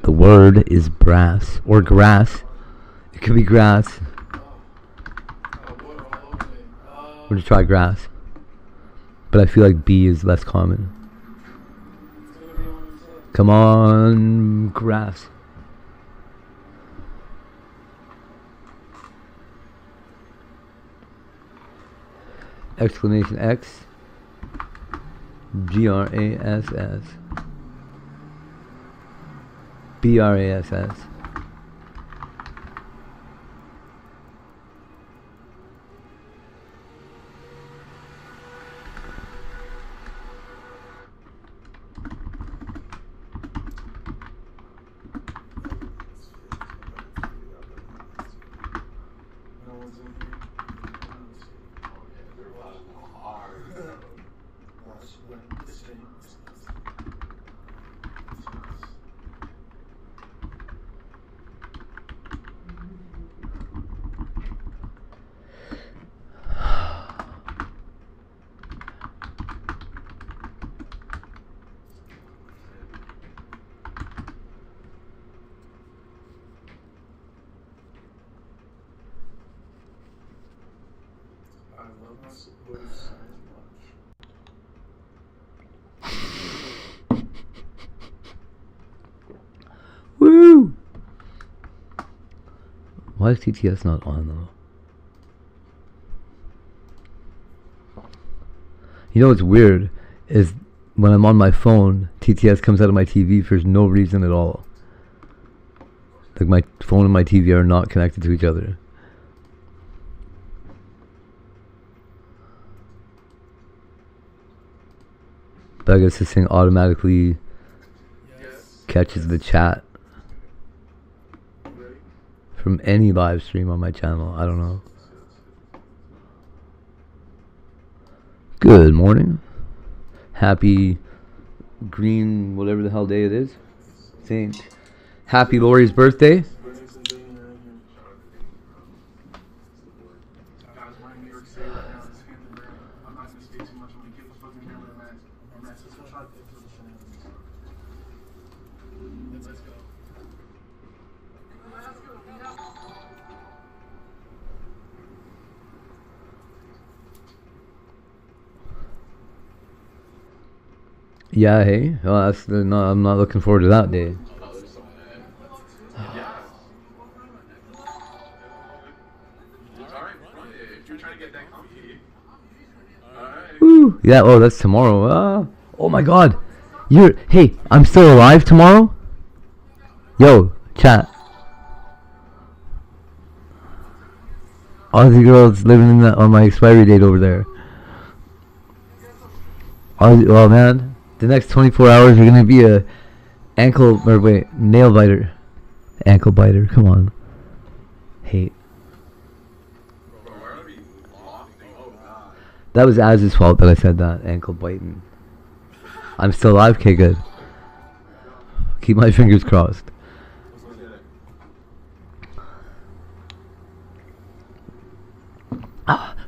The word is brass or grass. It could be grass. We're gonna try grass, but I feel like B is less common. Come on, grass. Exclamation X. GRASS. BRASS. Woo! Why is TTS not on though? You know what's weird is when I'm on my phone, TTS comes out of my TV for no reason at all. Like my phone and my TV are not connected to each other. But I guess this thing automatically catches the chat from any live stream on my channel. I don't know. Good morning. Happy green whatever the hell day it is. I think. Happy Lori's birthday. Yeah, hey. Well, that's no, I'm not looking forward to that day. Woo. Yeah, oh, that's tomorrow. Oh my god. Hey, I'm still alive tomorrow? Yo, chat. Aussie girls living on my expiry date over there. Oh man. The next 24 hours are gonna be a nail biter. Ankle biter, come on. Hate. That was Az's fault that I said that. Ankle biting. I'm still alive, okay, good. Keep my fingers crossed.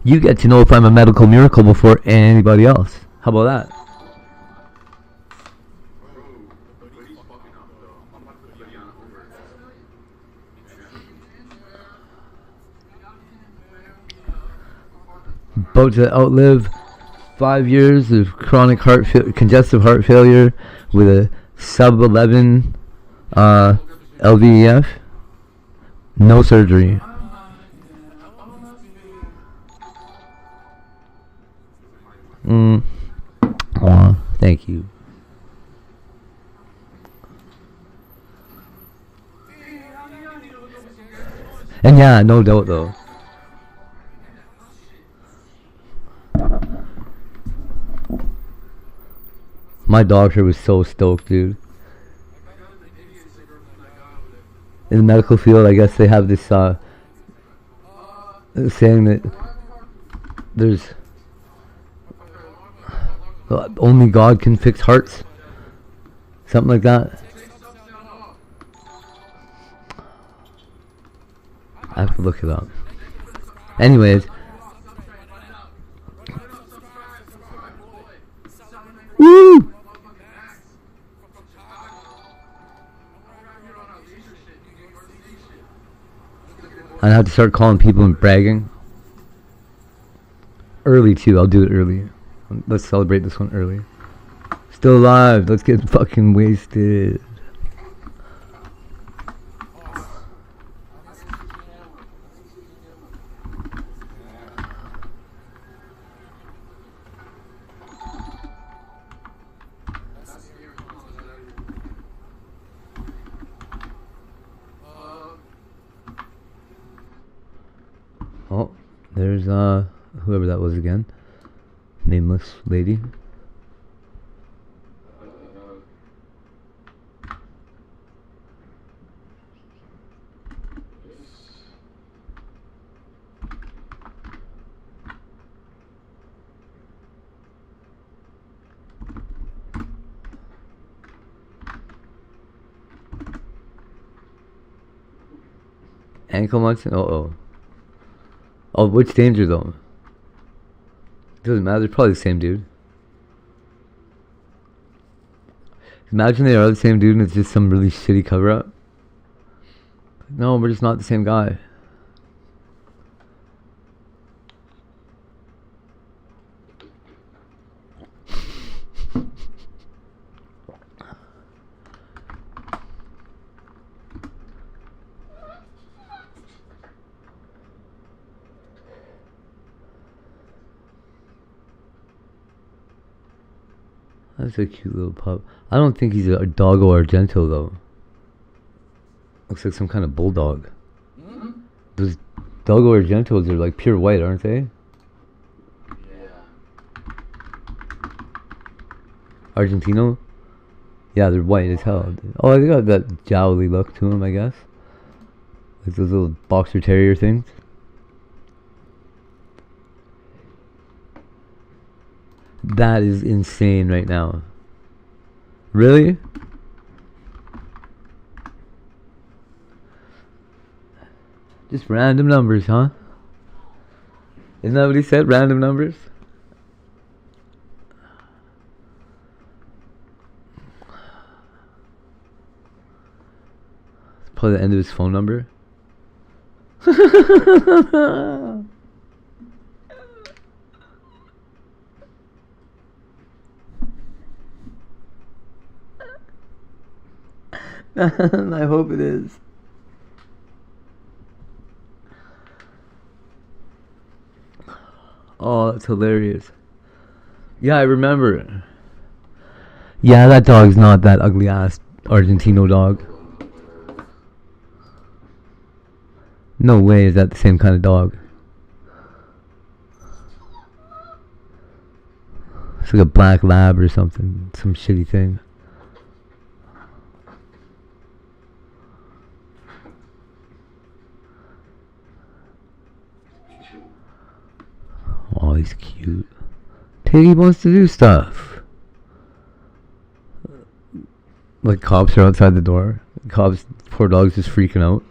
You get to know if I'm a medical miracle before anybody else. How about that? About to outlive 5 years of chronic congestive heart failure with a sub 11 LVEF. No surgery. Thank you. And yeah, no doubt though. My doctor was so stoked, dude. In the medical field, I guess they have this saying that there's only God can fix hearts. Something like that. I have to look it up. Anyways. Woo! I have to start calling people and bragging. Early too. I'll do it early. Let's celebrate this one early. Still alive. Let's get fucking wasted. Oh, there's whoever that was again. Nameless lady. Ankle Munson? Uh-oh. Oh, which danger though? Doesn't matter, they're probably the same dude. Imagine they are the same dude and it's just some really shitty cover-up. No, we're just not the same guy. That's a cute little pup. I don't think he's a doggo Argento though. Looks like some kind of bulldog. Mm-hmm. Those doggo Argentos are like pure white, aren't they? Yeah. Argentino? Yeah, they're white as hell. Oh, they got that jowly look to them, I guess. Like those little boxer terrier things. That is insane right now. Really? Just random numbers, huh? Isn't that what he said? Random numbers? It's probably the end of his phone number. I hope it is. Oh, that's hilarious. Yeah, I remember. Yeah, that dog's not that ugly ass Argentino dog. No way is that the same kind of dog. It's like a black lab or something. Some shitty thing. Oh, he's cute. Tiggy wants to do stuff. Like cops are outside the door. Cops, poor dog's just freaking out.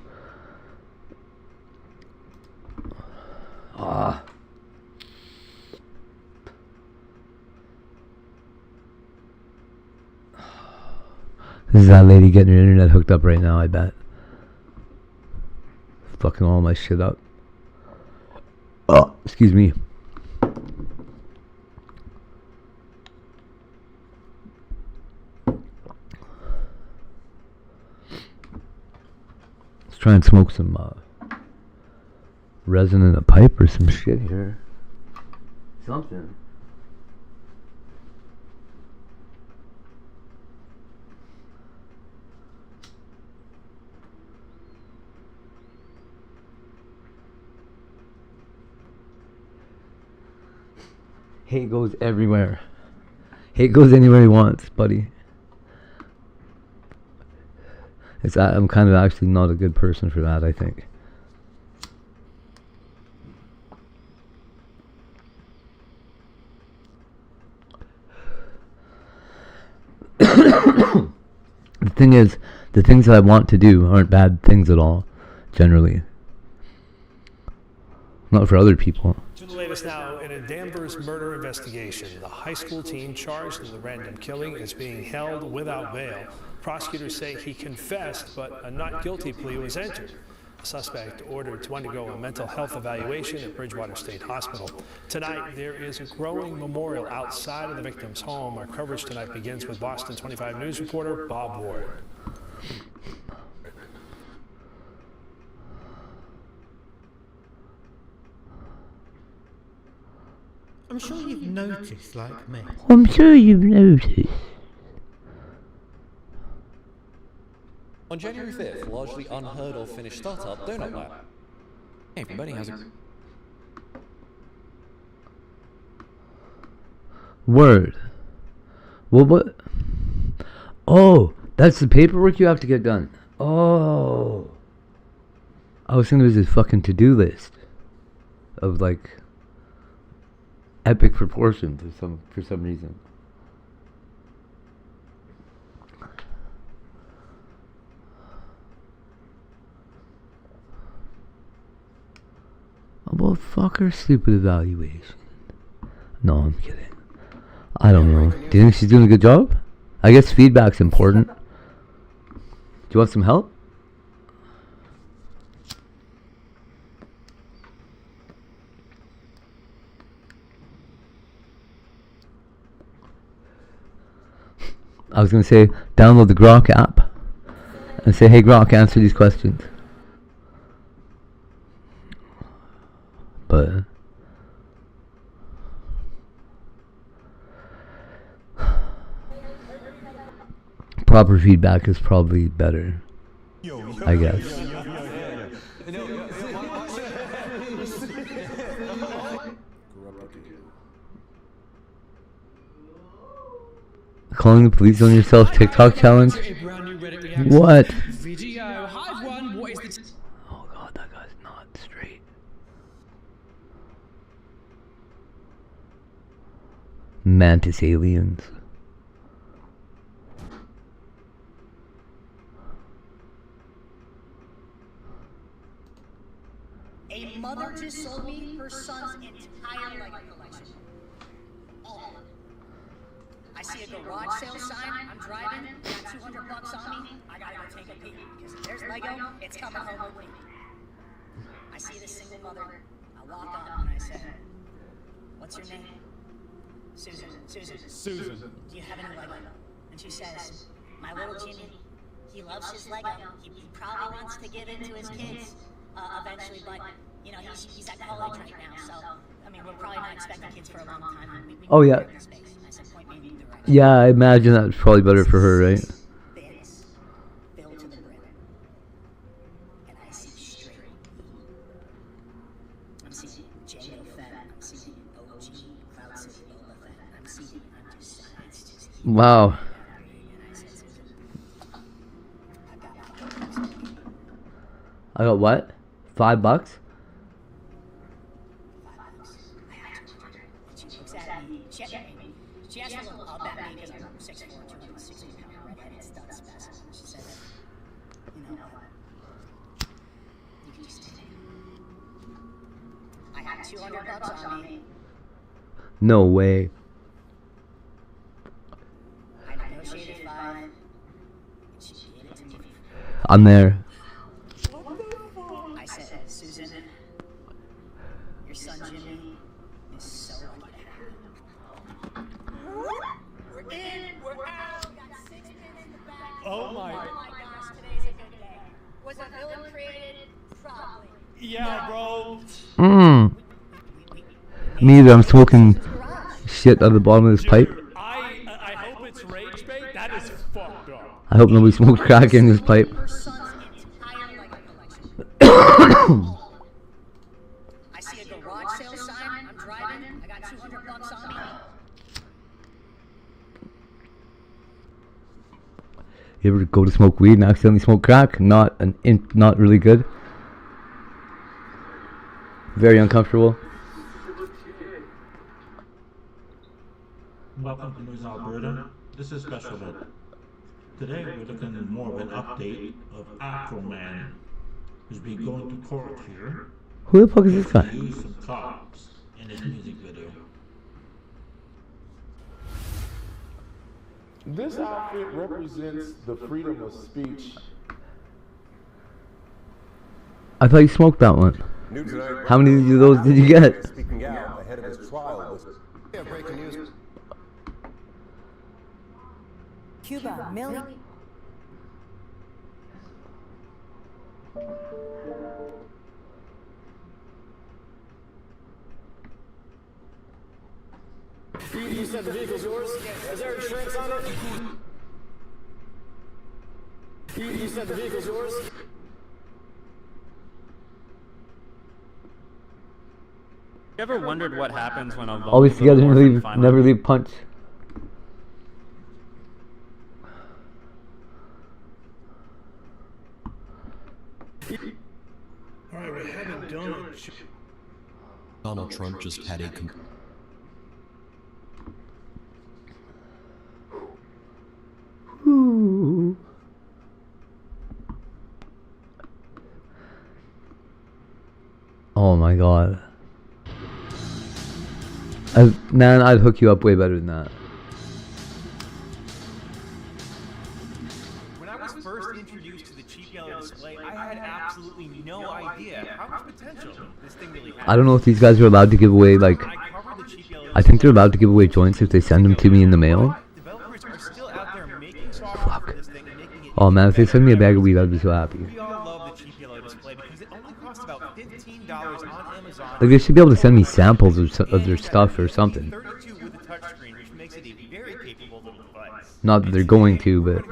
Ah. This is that lady getting her internet hooked up right now, I bet. Fucking all my shit up. Oh, excuse me. Let's try and smoke some resin in a pipe or some shit here. Something. Hate goes everywhere. Hate goes anywhere he wants, buddy. I'm kind of actually not a good person for that, I think. The thing is, the things that I want to do aren't bad things at all, generally. Not for other people. To the latest now, in a Danvers murder investigation, the high school teen charged in the random killing is being held without bail. Prosecutors say he confessed, but a not guilty plea was entered. A suspect ordered to undergo a mental health evaluation at Bridgewater State Hospital. Tonight, there is a growing memorial outside of the victim's home. Our coverage tonight begins with Boston 25 News reporter Bob Ward. I'm sure you've noticed, like me. I'm sure you've noticed. On January 5th, largely unheard of Finnish startup Donut Lab. Hey everybody, how's it? Word. Well, what? Oh, that's the paperwork you have to get done. Oh. I was thinking it was a fucking to-do list of like epic proportions for some reason. Well, fuck her stupid evaluation. No, I'm kidding. I don't know. Do you think she's doing a good job? I guess feedback's important. Do you want some help? I was going to say, download the Grok app and say, hey Grok, answer these questions. But proper feedback is probably better, I guess. Calling the police on yourself TikTok challenge? What? Video. Hi everyone, what is this? Oh god, that guy's not straight. Mantis aliens. A mother just sold me her son's entire Lego collection. All of it. I see a garage sale sign, I'm driving, got $200 on me, I gotta go take a peek. Because if there's Lego, it's coming home with me. I see this single mother, I walk up and I said, what's your name? Susan. Susan. Do you have any Lego? And she says, my little Jimmy, he loves his Lego. He probably wants to give it to his kids eventually, but you know, he's at college right now, so I mean, we're probably not expecting kids for a long time. We Oh yeah. I said, point me in the direction. Yeah, I imagine that's probably better for her, right? Bins filled to the brim, and I see straight. I'm seeing Django Fett. I'm seeing OG Cloud City Boba Fett. I'm just. Wow. I got what? $5? She looks at me. She asked me to look up at me because I'm 6'4", 260-pound redheaded stud specimen. She said, you know what? You can just take it. I had $200 on me. No way. I negotiated 5, and she gave it to me. I'm there. I said, Susan, your son Jimmy is so lucky to have you. We're in, we're out. We got 6 minutes in the back. Oh my. Oh my gosh, today's a good day. Was a villain created? Probably. Yeah, bro. Me either. I'm smoking shit out of the bottom of this pipe. Dude, I hope it's rage bait. That is fucked up. I hope nobody smokes crack in this pipe. Her son's entire Lego collection. I see a garage sale sign. I'm driving. I got $200 on me. You ever go to smoke weed and accidentally smoke crack? Not really good. Very uncomfortable. Welcome to News Alberta. This is Special Ed. Today we're looking at more of an update of Afroman, who's been going to court here. Who the fuck is this guy? He used some cops in his music video. This outfit represents the freedom of speech. I thought you smoked that one. New tonight, How many of those did you get? speaking out ahead of his trial this. Yeah, breaking news. Cuba, Millie. You said the vehicle's yours? Is there insurance on it? You said the vehicle's yours? You ever wondered what happens when a Always together, orphan never leave, finally- never leave punch. Alright, we're having donuts. Donald Trump just had a Ooh. Oh my god. Man, I'd hook you up way better than that. When I was first introduced to the cheap yellow display, I had absolutely no idea how much potential this thing really had. I don't know if these guys are allowed to give away, like, I think they're allowed to give away joints if they send them to me in the mail. Developers are still out there making software for this thing and making it. Oh man, if they send me a bag of weed, I'd be so happy. We all love the cheap yellow display because it only costs about $15 on Amazon. Like, they should be able to send me samples of their stuff or something. 32 with a touchscreen, which makes it a very capable little device. Not that they're going to, but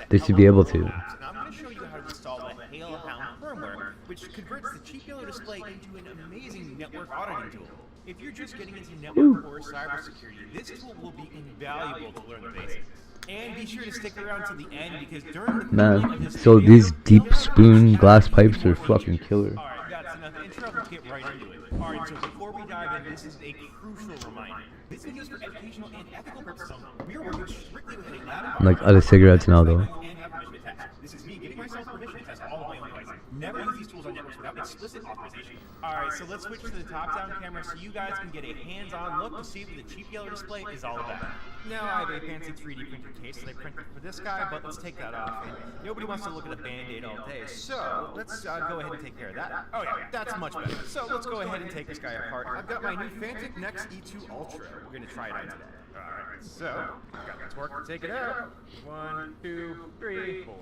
they should be able to. Now I'm going to show you how to install the Hailhound firmware, which converts the cheap yellow display into an amazing network auditing tool. If you're just getting into network or cybersecurity, this tool will be invaluable to learn the basics. And be sure to stick around to the end because during the Man, so these deep spoon glass pipes are fucking killer. Alright, that's enough intro, let's get right into it. Alright, so before we dive in, this is a crucial reminder. This is used for educational and ethical purposes only. We are working strictly within a lab I'm like out of cigarettes now though. and have permission to test. This is me giving myself permission to test all of my own devices. Never use these tools on networks without explicit authorization. Alright, so let's switch to the top-down camera so you guys can get a hands-on look to see what the cheap yellow display is all about. Now, I have a fancy 3D printed case that I printed for this guy, but let's take that off. And nobody wants to look at a Band-Aid all day, so let's go ahead and take care of that. Oh yeah, that's much better. So let's go ahead and take this guy apart. I've got my new Fantic Nex E2 Ultra. We're going to try it out today. Alright, so, got the torque to take it out. 1, 2, 3, 4.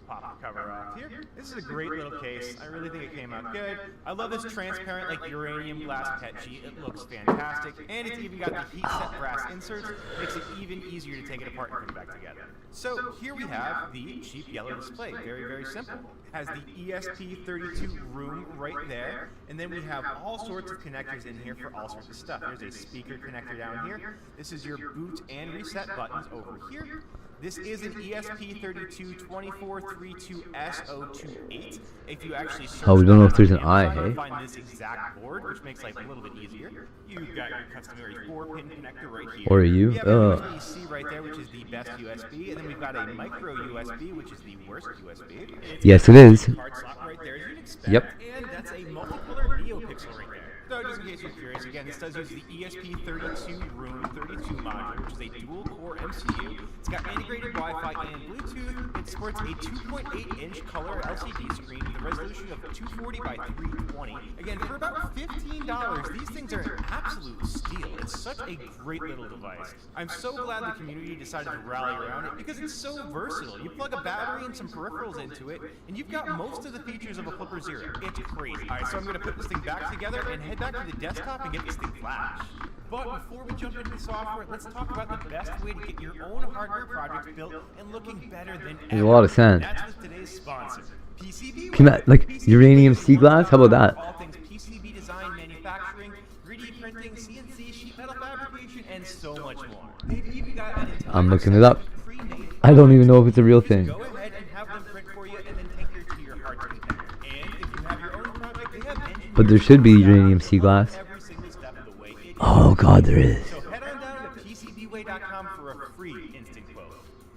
Pop the cover off here. This is a great little case. I really think it came out good. I love this transparent, like, uranium glass pet sheet. It looks fantastic. And it's even got the heat set brass inserts. Makes it even easier to take it apart and put it back together. So here we have the cheap yellow display. Very, very simple. It has the ESP32 room right there. And then we have all sorts of connectors in here for all sorts of stuff. There's a speaker connector down here. This is your boot and reset buttons over here. This is an ESP32 2432S028. If you actually search Oh, we don't know if there's an Amazon, I, you'll hey? find this exact board, which makes life a little bit easier. You've got your customary 4-pin connector right here. Or are you? We have a USB-C right there, which is the best USB, and then we've got a micro USB, which is the worst USB. Yes, it is. Card slot right there, as you'd expect. Yep. And that's a multicolor NeoPixel right there. So just in case you're curious, again, this does use the ESP32 Room 32 module, which is a dual-core MCU. It's got integrated Wi-Fi and Bluetooth. It supports a 2.8-inch color LCD screen with a resolution of 240 by 320. Again, for about $15, these things are an absolute steal. It's such a great little device. I'm so glad the community decided to rally around it because it's so versatile. You plug a battery and some peripherals into it, and you've got most of the features of a Flipper Zero. It's crazy. All right, so I'm going to put this thing back together and head back to the desktop and get this thing flashed. But before we jump into the software, let's talk about the best way to get your own hardware projects built and looking better than ever. Makes a lot of sense. That's with today's sponsor, PCB. Can that, like, uranium sea glass? How about that? All things PCB design, manufacturing, 3D printing, CNC, sheet metal fabrication, and so much more. They've even got an entire I'm looking it up. section of pre-made I don't even know if it's a real thing. Go ahead and have them print for you and then take her to your hard drive. And if you have your own project, they have engineers But there should be uranium sea glass. every single step of the way. Oh god, there is. So head on down to PCBWay.com for a free instant quote.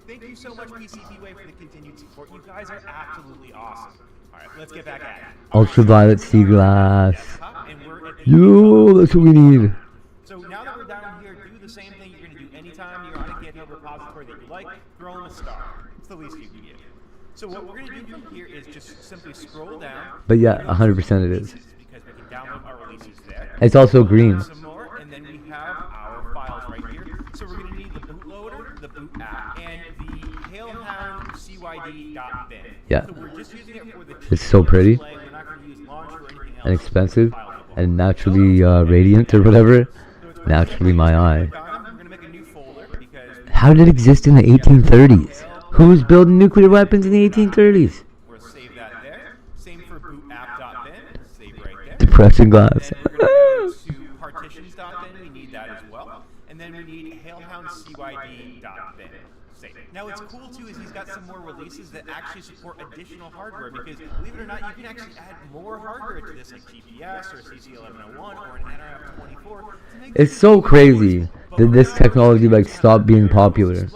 Thank you so much, PCBWay, for the continued support. You guys are absolutely awesome. All right, let's get back at it. Ultraviolet sea glass. And we're at the Yo, that's what we need. So now that we're down here, do the same thing you're going to do anytime you're on a GitHub repository that you like. Throw them a star. It's the least you can give. So what we're going to do from here is just simply scroll down. But yeah, 100% it is. Because we can download our releases there. It's also green. Some more, and then we have our files right here. So we're going to need the bootloader, the boot app, and the Hailhound CYD.bin. Yeah. So we're just using it for the It's so pretty. display. We're not going to use launcher or anything else. And expensive. And naturally radiant or whatever. Naturally my eye. How did it exist in the 1830s? Who was building nuclear weapons in the 1830s? We'll save that there. Same for bootapp.bin. Save right there. Depression glass. And then we're going to go to partitions.bin. We need that as well. And then we need hailhoundcyd.bin. Save. Now what's cool too is he's got some more releases that actually support additional hardware because believe it or not, you can actually add more hardware to this like GPS or CC1101 or an NRF24. It's so crazy that this technology like stopped being popular.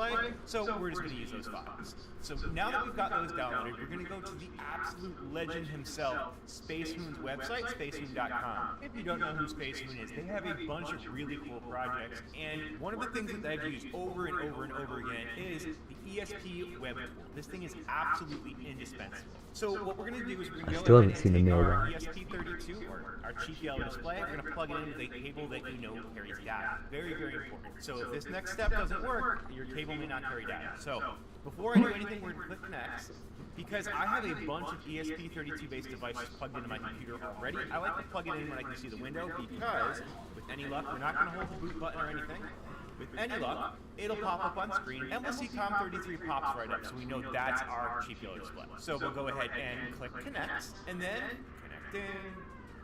So we're just going to use those files. So now that we've got those downloaded, we're going to go to the absolute legend himself, Spacehoon's website, spacehoon.com. If you don't know who Spacehoon is, they have a bunch of really cool projects. And one of the things that I've used over and over and over again is the ESP web tool. This thing is absolutely indispensable. So what we're going to do is we're going to go ahead and take our ESP32 or our cheap yellow display. We're going to plug it into the cable that you know carries data. Very, very important. So if this next step doesn't work, your cable may not carry data. So before I do anything, we're going to click next. Because I have a bunch of ESP32 based devices plugged into my computer already, I like to plug it in when I can see the window because, with any luck, we're not going to hold the boot button or anything. With any luck, it'll pop up on screen, and we'll see COM33 pops right up, so we know that's our cheap yellow display. So we'll go ahead and click Connect, and then Connect in.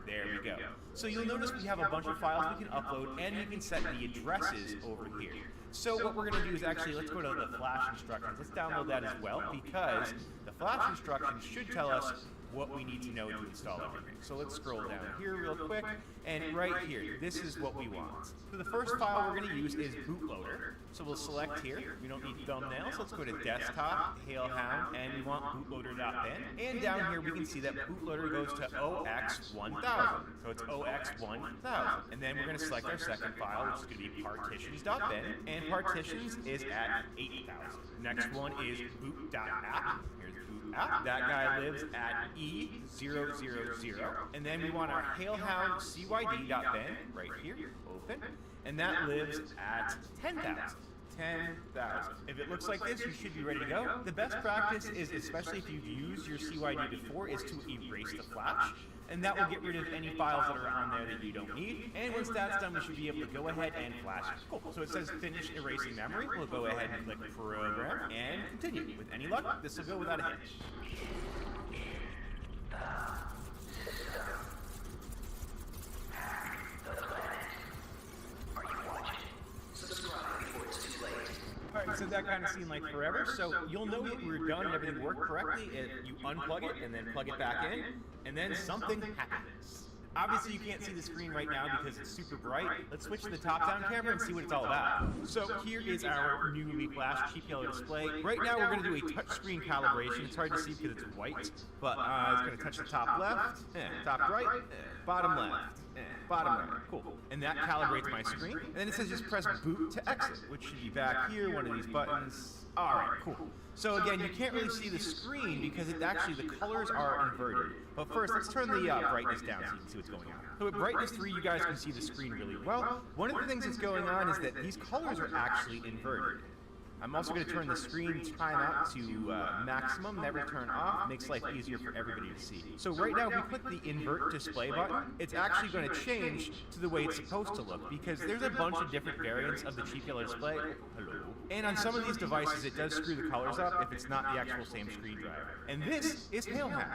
There we go. So you'll notice we have a bunch of files we can upload, and we can set the addresses over here. So what we're going to do is actually, let's go to the flash instructions. Let's download that as well, because the flash instructions should tell us what we need to know to install everything. So let's scroll down here real quick, and right here, this is what we want. So the first file we're going to use is bootloader. So we'll select here. We don't need thumbnails. Let's go to desktop, Hailhound, and we want bootloader.bin. And down here we can see that bootloader goes to OX1000. So it's OX1000. And then we're going to select our second file, which is going to be partitions.bin. And partitions is at 8000. Next one is boot.app. Here's boot app. That guy lives at E000. And then we want our Hailhound CYD.bin right here. Open. And that lives at 10,000. 10,000. If it looks like this, you should be ready to go. The best practice is, especially if you've used your CYD before, is to erase the flash. And that will get rid of any files that are on there that you don't need. And once that's done, we should be able to go ahead and flash it. Cool. So it says finish erasing memory. We'll go ahead and click program and continue. With any luck, this will go without a hitch. Alright, so that kind of seemed like forever. So you'll know that we're done and everything worked correctly if you unplug it and then plug it back in, and then something happens. Obviously you can't see the screen right now because it's super bright. Let's switch to the top-down camera and see what it's all about. So here is our newly flashed cheap yellow display. Right now we're going to do a touchscreen calibration. It's hard to see because it's white, but it's going to touch the top left, top right, bottom left, bottom right. Cool. And that calibrates my screen. And then it says just press boot to exit, which should be back here, one of these buttons. All right, cool. So again, you can't really see the screen because it actually, the colors are inverted. But first, let's turn the brightness down so you can see what's going on. So at brightness 3, you guys can see the screen really well. One of the things that's going on is that these colors are actually inverted. I'm also going to turn the screen timeout to maximum, never turn off, makes life easier for everybody to see. So right now, if we click the invert display button, it's actually going to change to the way it's supposed to look, because there's a bunch of different variants of the cheap yellow display. Hello. And on some of these devices, it does screw the colors up if it's not the actual same screen driver. And this is Hailhound.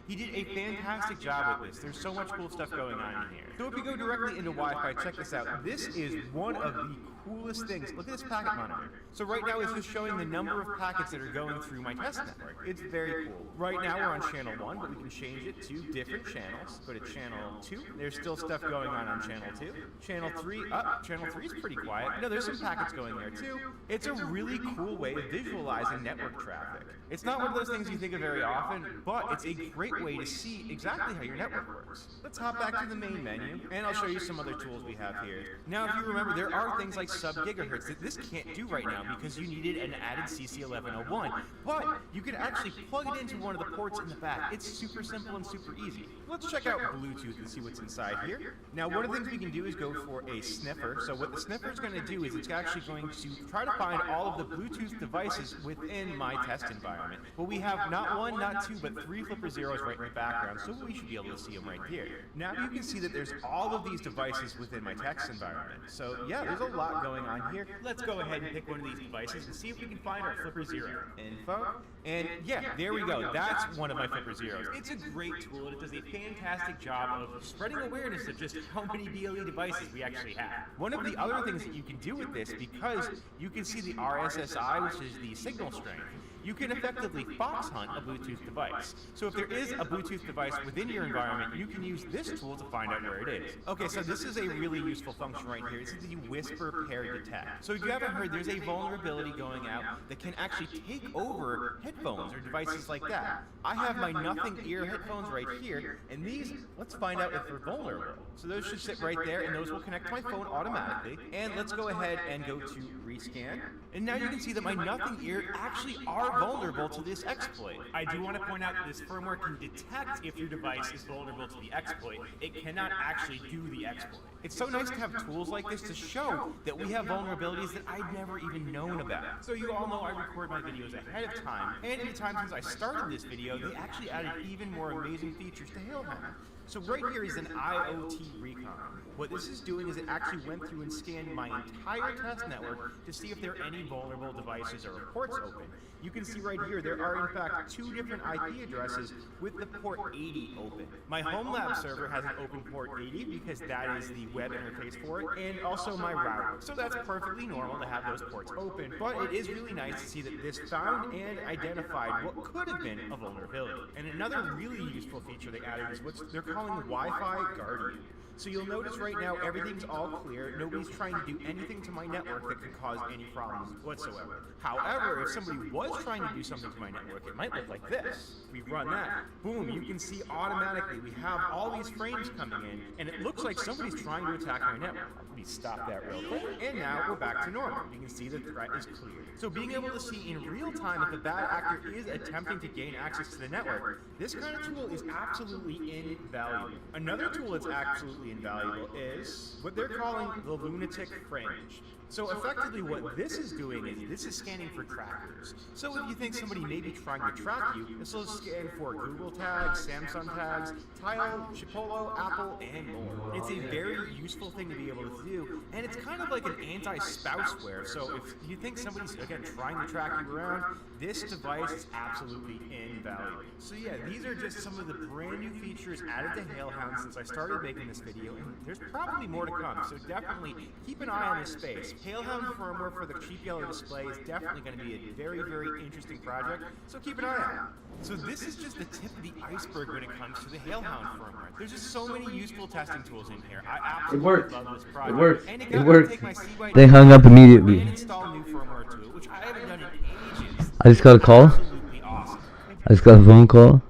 He did a fantastic job with this. There's so much cool stuff going on in here. So if we go directly into Wi-Fi, check this out. This is one of the coolest things. Look at this packet monitor. So right now it's just showing the number of packets that are going through my test network. It's very cool. Right now we're on channel 1, but we can change it to different channels. Go to channel 2. There's still stuff going on channel 2. Channel 3, channel 3 is pretty quiet. No, there's some packets going there too. It's a really cool way of visualizing network traffic. It's not one of those things you think of very often, but it's a great way to see exactly how your network works. Let's hop back to the main menu, and I'll show you some other tools we have here. Now, if you remember, there are things like sub-gigahertz that this can't do right now because you needed an added CC1101. But you can actually plug it into one of the ports in the back. It's super simple and super easy. Let's check out Bluetooth and see what's inside here. Now, one of the things we can do is go for a sniffer. So what the sniffer is going to do is it's actually going to try to find all of the Bluetooth devices within my test environment. Well, we have not one, not two, but 3 flipper zeros right in the background, so we should be able to see them right here. Now you can see that there's all of these devices within my text environment. So yeah, there's a lot going on here. Let's go ahead and pick one of these devices and see if we can find our flipper zero. Info. And yeah, there we go. That's one of my flipper zeros. It's a great tool, and it does a fantastic job of spreading awareness of just how many BLE devices we actually have. One of the other things that you can do with this, because you can see the RSSI, which is the signal strength, you can effectively fox hunt a Bluetooth device. So if there is a Bluetooth device within your environment, you can use this tool to find out where it is. Okay, so this is a really useful function right here. This is the whisper pair detect. So if you haven't heard, there's a vulnerability going out that can actually take over headphones or devices like that. I have my Nothing Ear headphones right here, and these, let's find out if they're vulnerable. So those should sit right there, and those will connect to my phone automatically. And let's go ahead and go to rescan. And now you can see that my Nothing Ear actually are vulnerable to this exploit. I do want to point out that this firmware can detect if your device is vulnerable to the exploit. It cannot actually do the exploit. It's so nice to have tools like this to show that we have vulnerabilities that I'd never even known about. So you all know I record my videos ahead of time, and in the time since I started this video, they actually added even more amazing features to Hailhound. So right here is an IoT recon. What this is doing is it actually went through and scanned my entire test network to see if there are any vulnerable devices or ports open. You can see right here, there are in fact 2 different IP addresses with the port 80 open. My home lab server has an open port 80 because that is the web interface for it, and also my router. So that's perfectly normal to have those ports open, but it is really nice to see that this found and identified what could have been a vulnerability. And another really useful feature they added is what they're calling Wi-Fi Guardian. So you'll notice right now everything's all clear. Nobody's trying to do anything to my network that could cause any problems whatsoever. However, if somebody was trying to do something to my network, it might look like this. We run that. Boom, you can see automatically we have all these frames coming in, and it looks like somebody's trying to attack my network. Let me stop that real quick. And now we're back to normal. You can see the threat is clear. So being able to see in real time if a bad actor is attempting to gain access to the network, this kind of tool is absolutely invaluable. Another tool that's absolutely invaluable is what they're calling the lunatic fringe. So effectively what this is doing is this is scanning for trackers. So if you think somebody may be trying to track you, this will scan for Google tags, Samsung tags, Tile, Chipolo, Apple, and more. It's a very useful thing to be able to do, and it's kind of like an anti-spouseware. So if you think somebody's, again, trying to track you around, this device is absolutely invaluable. So yeah, these are just some of the brand new features added to Hailhound since I started making this video, and there's probably more to come, so definitely keep an eye on this space. Hailhound firmware for the cheap yellow display is definitely going to be a very, very interesting project, so keep an eye out. So this is just the tip of the iceberg when it comes to the Hailhound firmware. There's just so many useful testing tools in here. I absolutely love this project. It works. And It works. Take my CYD They hung up immediately. and install new firmware to it, which I haven't done in ages. I just got a call. Absolutely awesome. I just got a phone call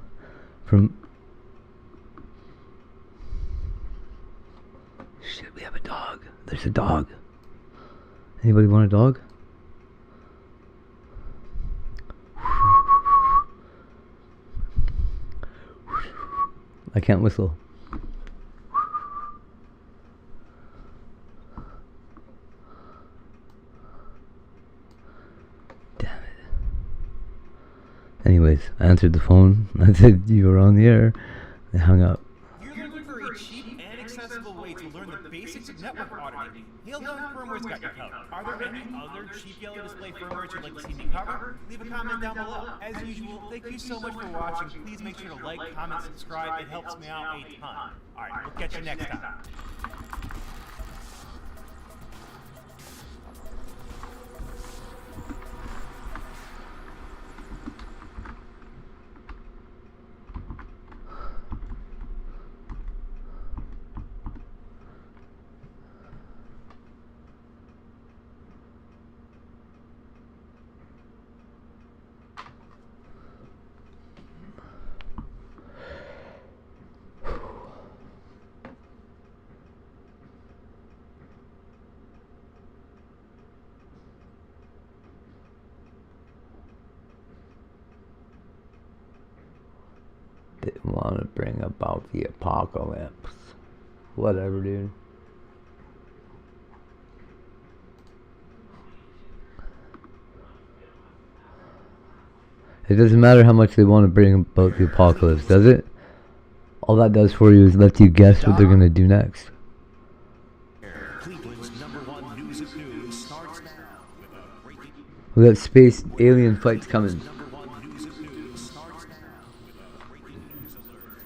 from... Shit, we have a dog. There's a dog. Anybody want a dog? I can't whistle. Damn it. Anyways, I answered the phone. I said you were on the air. They hung up. If you're looking for a cheap and accessible way to learn the basics of network auditing, Hailhound firmware's got you covered. Are there any other cheap yellow display firmwares you'd like to see me cover? Leave a comment down below. As usual, thank you so much for watching. Please make sure to like, comment, subscribe. It helps me out a ton. Alright, we'll catch you next time. They want to bring about the apocalypse. Whatever, dude. It doesn't matter how much they want to bring about the apocalypse, does it? All that does for you is let you guess what they're going to do next. Cleveland's #1 news at noon starts now with a breaking. We got space alien fights coming. #1 news at noon starts now with a breaking news alert.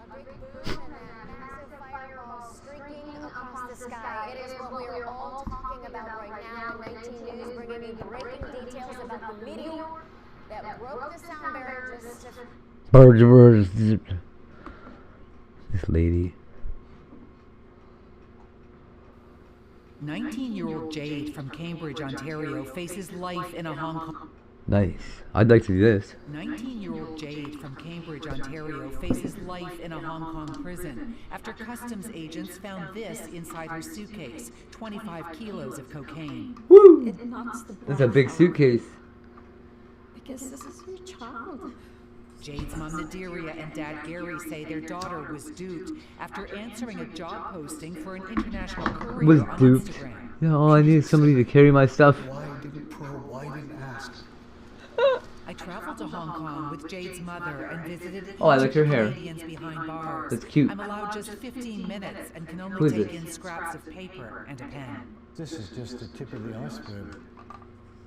A big boom and a massive fireball streaking across the sky. It is what we are all talking about right now. 19 News bringing you breaking details about the meteor that broke the sound barrier just Birds. This lady. 19-year-old Jade from Cambridge, Ontario, faces life in a Hong Kong. Nice. I'd like to do this. 19-year-old Jade from Cambridge, Ontario, faces life in a Hong Kong prison after customs agents found this inside her suitcase, 25 kilos of cocaine. Woo! It knocks the That's a big suitcase. Because this is your child. Jade's mom Nadiria and dad Gary say their daughter was duped after answering a job posting for an international courier Was on duped. Instagram. Yeah, all I need is somebody to carry my stuff. Why didn't ask? I traveled to Hong Kong with Jade's mother and visited Oh, I each like of her the hair. Canadians behind bars. That's cute. I'm allowed just 15 minutes and can Who only is take this? in scraps of paper and a pen. This is just the tip of the iceberg.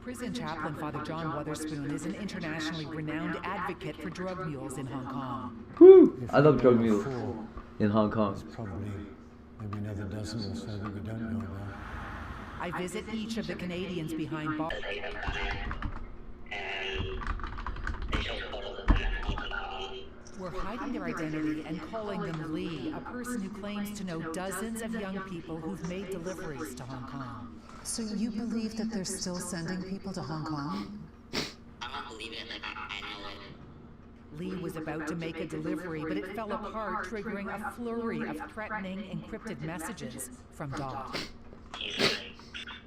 Prison chaplain Father John Wotherspoon is an internationally renowned advocate for drug mules in Hong Kong. Woo! I love drug mules in Hong Kong. Probably maybe another dozen or so that we don't know about. I visit each of the Canadians behind bars. We're hiding their identity and calling them Lee, a person who claims to know dozens of young people who've made deliveries to Hong Kong. So you believe that they're still sending people to Hong Kong? I don't believe it, like, I know it. Lee was about to make a delivery, but it fell apart, triggering a flurry of threatening, encrypted messages from Dot. He's like,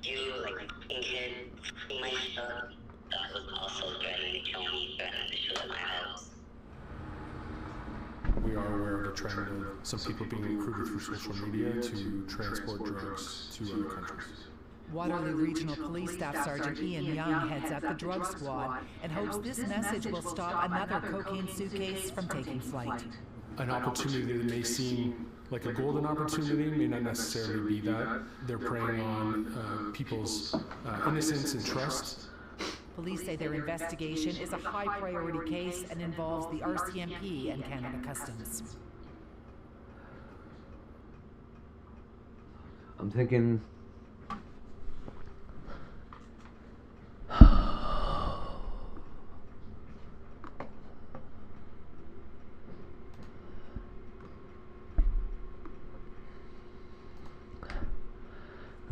you, like, encrypt my stuff. That was also threatening to kill me, threatening to shoot at my house. We are aware of the trend of some people being recruited through social media to transport drugs to other countries. Waterloo Regional Police Staff Sergeant Ian Young heads up the drug squad and hopes this message will stop another cocaine suitcase from taking flight. An opportunity that may seem like a golden opportunity may not necessarily be that. They're preying on people's innocence and trust. Police say their investigation is a high priority case and involves the RCMP and Canada Customs. I'm thinking...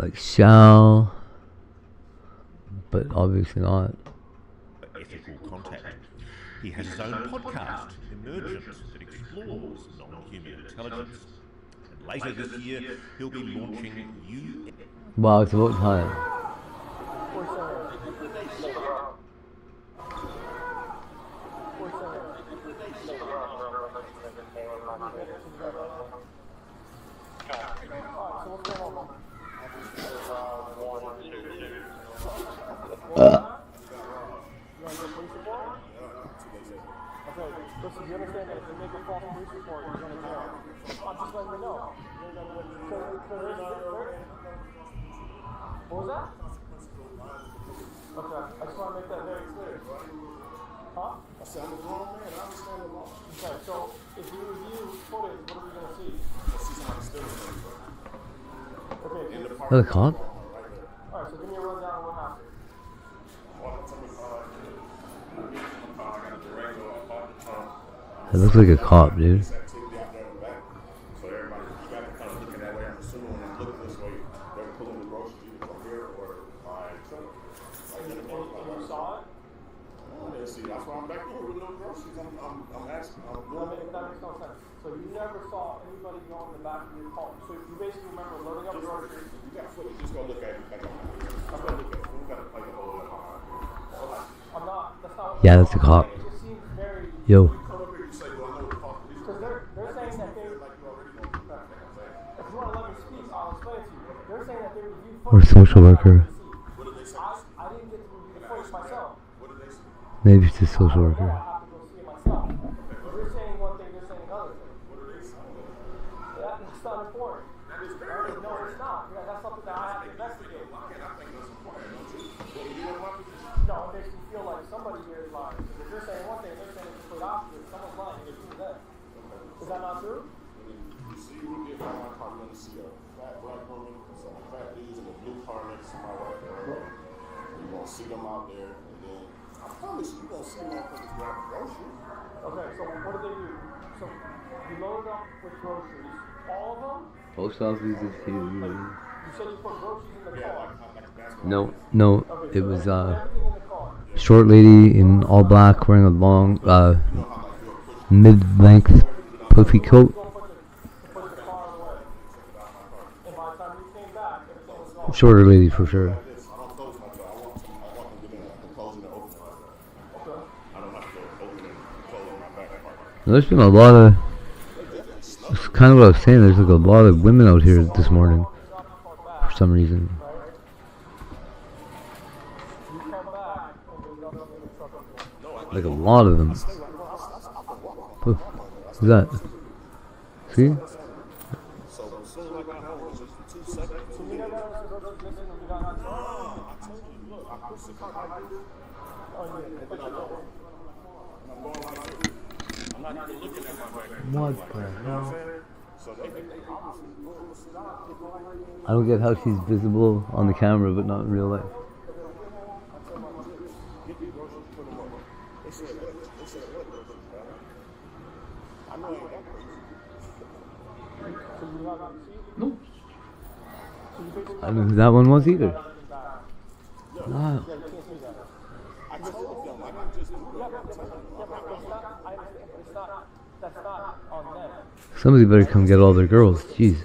like shall, but obviously not. Ethical contact. He has his own podcast, Emergent, that explores non-human intelligence. And later this year, he'll be launching new... Wow, it's about time. Listen, you understand that if you make a false police report, you're going to jail. I'm just letting you know. What was that? Okay, I just want to make that very clear. Huh? I said I'm a grown man, I understand the law. Okay, so if we review footage, what are we going to see? We'll see somebody still. Okay. Is that a cop? Alright, so give me a rundown of what happened. It looks like a cop, dude. So everybody, you got to kind of looking that way. I'm assuming when I'm looking this way, they're pulling the groceries either from here or by trailer. Like in the front. You saw it? I didn't see. That's why I'm back here with no groceries. I'm asking. That makes no sense. So you never saw anybody go in the back of your car. So you basically remember loading up groceries. You got footage. Just go look at it. I'm gonna look at it. We got to play the whole lot. I'm not. Yeah, that's a cop. Yo. Because they're saying that they. If you want to let me speak, I'll explain it to you. They're saying that they reviewed Or social worker. I didn't get to review the footage myself. Maybe it's a social worker. I have to go see it myself. You're saying one thing, they're saying another thing. That's not important. No, it's not. Yeah, that's something that I have to investigate. No, it makes me feel like somebody here is lying. If you're saying one thing, they're saying the complete opposite. Someone's lying. It's you then. Is that not true? You see, we get by my car, you're gonna see a fat black woman and some fat dudes in a blue car next to my right there. You're gonna see them out there, and then I promise you're gonna see motherfuckers grabbing groceries. Okay, so what do they do? So you load up with groceries, all of them? Post office is here. You said you put groceries in the car. No, it was short lady in all black wearing a long mid-length puffy coat. Shorter lady for sure. There's been a lot of, it's kind of what I was saying, there's like a lot of women out here this morning for some reason. Like a lot of them. Who's that? See? What the hell? I don't get how she's visible on the camera but not in real life. No. I don't know who that one was either. Wow. Somebody better come get all their girls. Jeez.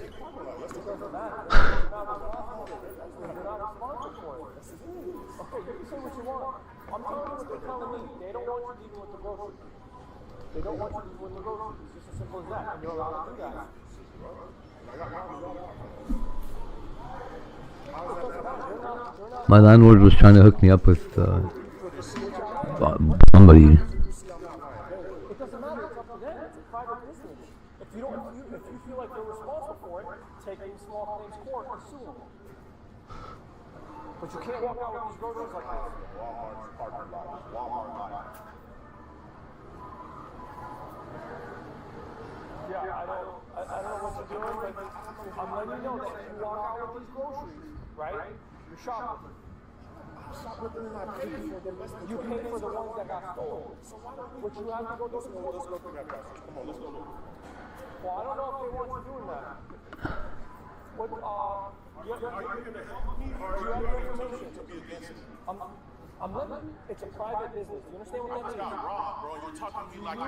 They don't want you to win the groceries. It's just as simple as that. And you're allowed to do that. My landlord was trying to hook me up with somebody. It doesn't matter. It's up to them. It's a private business. If you feel like they're responsible for it, take a small claims court and sue them. But you can't walk out with these groceries like this. Walmart's parking lot. Walmart lot. Yeah, I don't know what you're doing, but I'm letting you know that if you walk out with these groceries, right, you're shoplifting. You paid for the ones that got stolen. Which you have to go to school. Let's go through that process. Come on, let's go through it. Well, I don't know if they want you doing that. What, are you going to help me or are you going to be against it? I'm letting it's a private business. Do you understand what that means? I just got robbed, bro. You're talking to me like you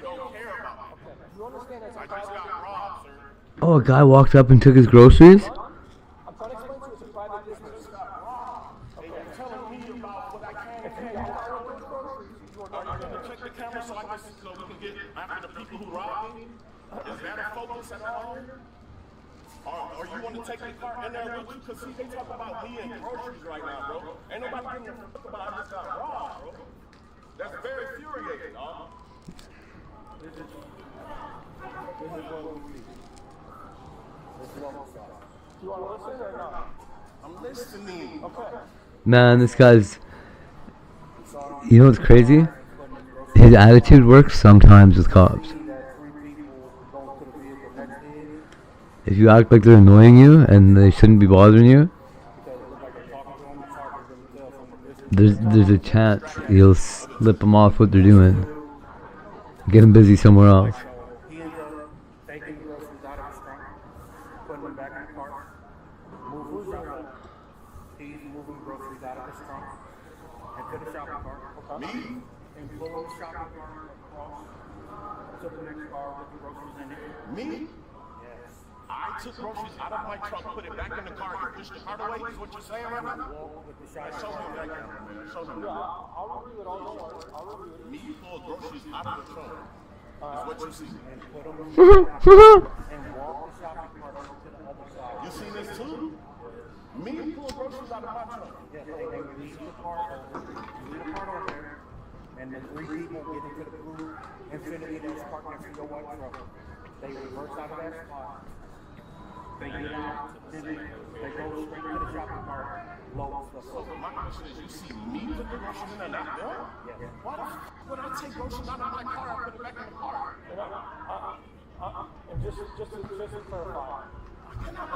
don't care about me. Okay. You understand it's a I private just got robbed, sir. Oh, a guy walked up and took his groceries? I'm trying to explain to you it's a private business. Okay. You're telling me about what I can and can't do. Are you going to check the camera so we can get after the people who robbed me? Is that a focus at all here? Or you want to take the car in there with you? Because see, they talk about me and groceries right now, bro. Ain't nobody giving a fuck about I just got robbed, bro. That's very infuriating, dog. This is what we need. This is what we got. Do you want to listen or not? I'm listening. Okay. Man, this guy's... You know what's crazy? His attitude works sometimes with cops. If you act like they're annoying you and they shouldn't be bothering you, there's a chance you'll slip them off what they're doing. Get them busy somewhere else. He ends up taking the groceries out of his trunk, putting them back in the cart. He's moving groceries out of his trunk into the shopping cart. Me? And pulling the shopping cart across to the next car with the groceries in it. Me? Yes. I took groceries out of my trunk, put it back in the car, and pushed the cart away, is what you're saying right now? Walk with the shopping Show cart. him that camera, man. Show him that. I'll review it all. Don't worry. I'll Me pull groceries out of the trunk. Is what you see. And put them in the and walk the shopping cart over to the other side. You seen this too? Me pull groceries out of my trunk. Yes, they leave the cart over. Leave the cart over there. And the 3 people get into the blue Infinity that's parked next to your white truck. They reverse out of that spot. They get out, then they go straight to the shopping cart, load stuff. So my question is, you see me put the groceries in there, not them? Yes. Why the f would I take groceries out of my car and put it back in the car? And just to clarify,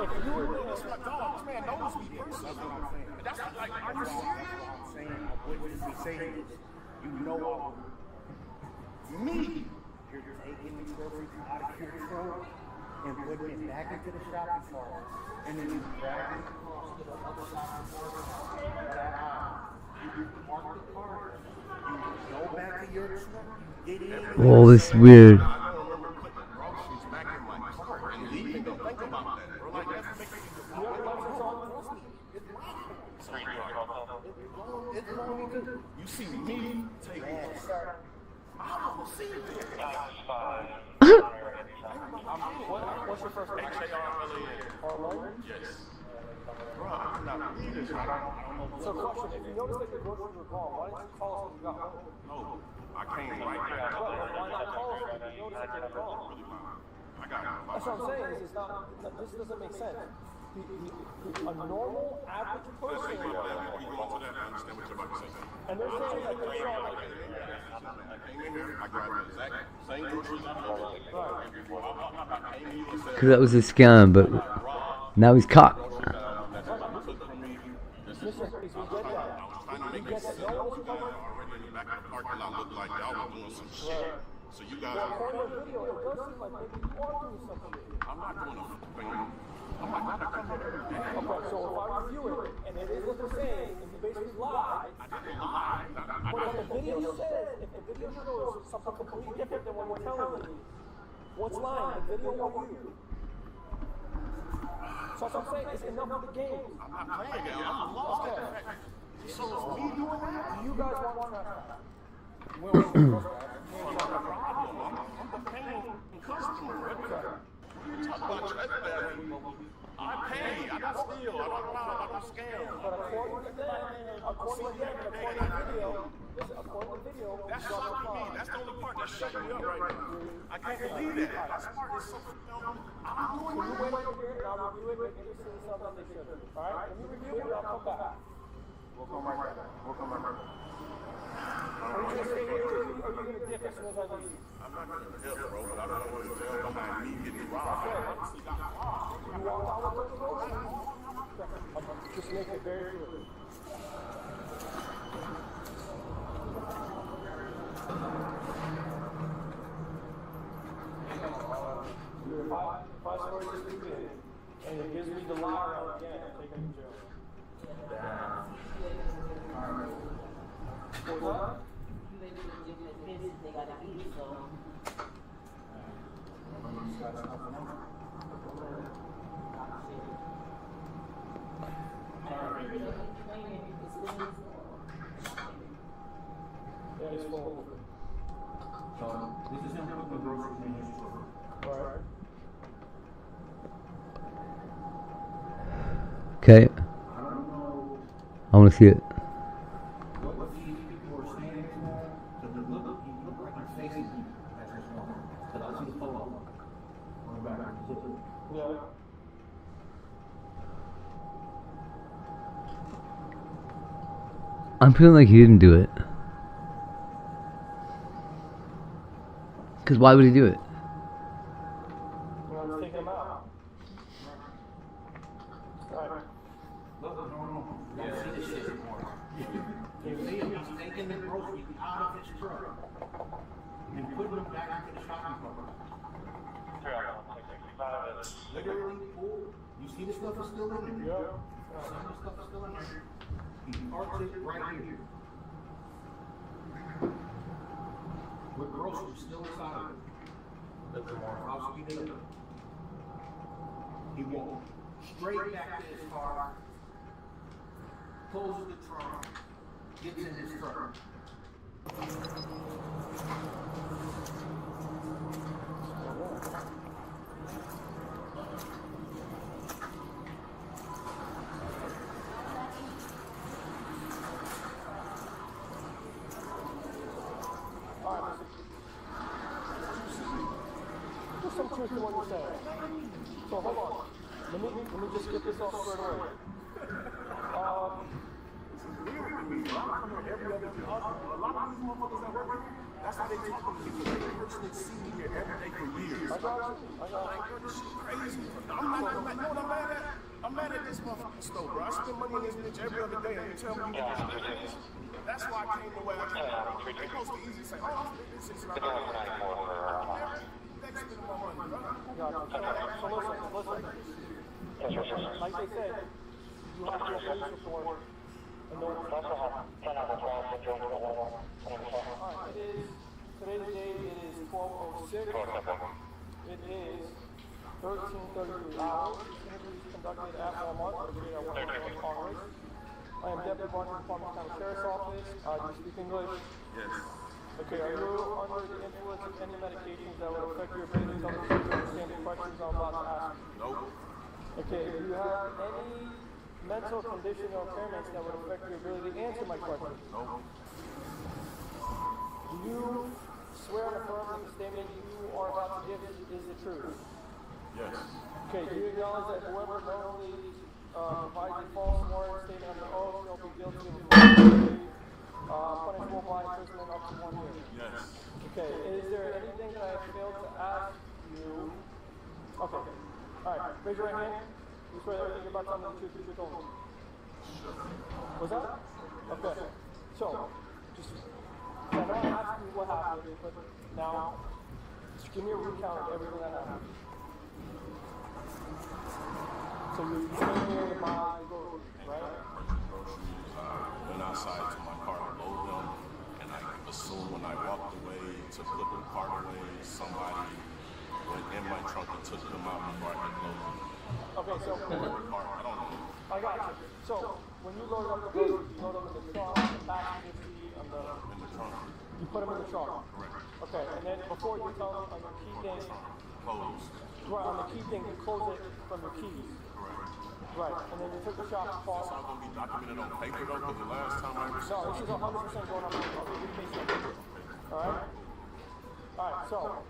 if you were doing this, my dog, this man knows me first. That's what I'm saying. That's like, are you serious? I'm saying I wouldn't be saying this. You know I would. Me? You're taking these groceries out of your trunk and putting it back into the shopping cart, and then you drag it across to the other side of the that aisle. You park the cart, you go back to your truck, you get in. Oh, this is weird. I don't remember putting groceries back in my cart and leaving them. Think about that, bro. Like, that's making me It's wrong. You see me take it. I don't see it. What's your first name? H-A-R-L-A-N. Yes. Bro, I cannot believe this. I don't know. So, question: if you notice that the groceries were gone, why didn't you call us when you got home? No, I came right back. Why not call us when you noticed that they were gone? I got it. That's what I'm saying. Is it's not. This doesn't make sense. A normal, average person. You go into that and understand what you're about to say. And they're saying that they saw like. I came in here, I grabbed the exact same groceries I bought. Because that was a scam, but now he's caught. So you guys are according to the video, it does seem like maybe you are doing something. I'm not doing a thing. I'm not gonna come here every day. Okay, so if I review it, and it is what they're saying, and you basically lied, I didn't lie. but if the video says, if the video shows something completely different than what you're telling me, what's lying, the video or you? So that's what I'm saying, it's enough of the game. I'm not playing it. I'm lost. So is me doing that? Do you guys want to trespass? Well, I'm the paying customer. You talk about trespassing. I pay. I don't steal. I don't lie. I don't scam. But according to them, according to the video, that's shocking me. That's the only part that's shutting me up right now. I can't believe that. That part is so. I'm doing you wait over here, and I'll review it, and you're seeing something they shouldn't. Alright? When you review it, I'll come back. We'll come right back. We'll come right back. Are you going to stay here, or are you going to dip as soon as I leave? I'm not going to dip, bro, but I don't want to tell behind me getting robbed. You walk out with the groceries? Just make it very clear. If I swear this to you, and it gives me the lie around again, I'm taking him to jail. What? Yeah, it's full. So, this is him putting the groceries in his truck. Alright. Okay. I want to see it. What these people are standing for, so he look like he's facing you at this moment. Because I see the photo on the back of the picture. Yeah. I'm feeling like he didn't do it. Because why would he do it? You want to take him out? Alright. Look, no. Yeah, see this shit more. You see him, he's taking the groceries out of his truck and putting them back into the shopping cart. Literally, you see the stuff is still in there? Yeah. Some of the stuff is still in there. He parks it right here. With groceries still inside of it. Does the house speed it up? He won't. Straight back to his car, closes the trunk, gets in his truck. truth to what you're saying. So hold on. Let me just get this off straight away. Every other day. A lot of these motherfuckers that work here, that's how they talk to me. Because they personally see me here every day for years. I got you. Like, bro, this shit crazy. I'm mad at, you know what I'm mad at? I'm mad at this motherfucking store, bro. I spend money in this bitch every other day, and you tell me you get this crazy. That's why I came the way I came. It's supposed to be easy to say, oh, this is not bad. Next spend my money, bro. So listen. Like they said, you have to do a police report. And no, alright, it is, today's date, it is 12:06. It is 13:33 hours. This interview is conducted at Walmart, located at Walmart Congress. I am Deputy Barton, Palmer County Sheriff's Office. Do you speak English? Yes. Okay, are you under the influence of any medications that would affect your ability to understand the questions I'm about to ask you? Nope. Okay, do you have any mental condition or impairments that would affect your ability to answer my question? Nope. Do you swear and affirm that the statement you are about to give is the truth? Yes. Okay, do you acknowledge that whoever knowingly provides a false warrant statement under oath shall be guilty of punishable by imprisonment up to 1 year? Yes. Okay, is there anything that I have failed to ask you? Okay, alright, raise your right hand. You swear that everything you're about to tell me the truth only? What's that? Okay, so, just, I know I asked you what happened, but now, just give me a recount of everything that happened. So you came here to buy groceries, right? Groceries, went outside to my car to load them, and I assumed when I walked away to put the cart away, somebody went in my trunk and took them out before I could load them. Okay, so I don't know. I got you. So when you load up the groceries, you load them in the trunk, the passenger seat, and in the trunk. You put them in the trunk. Correct. Okay, and then before you tell me on your key thing, Closed. right on the key thing, you close it from your keys. Correct. Right, and then you took the shop It's call. not going to be documented on paper though, because the last time I received No, this is 100% going on paper. Alright? Alright, so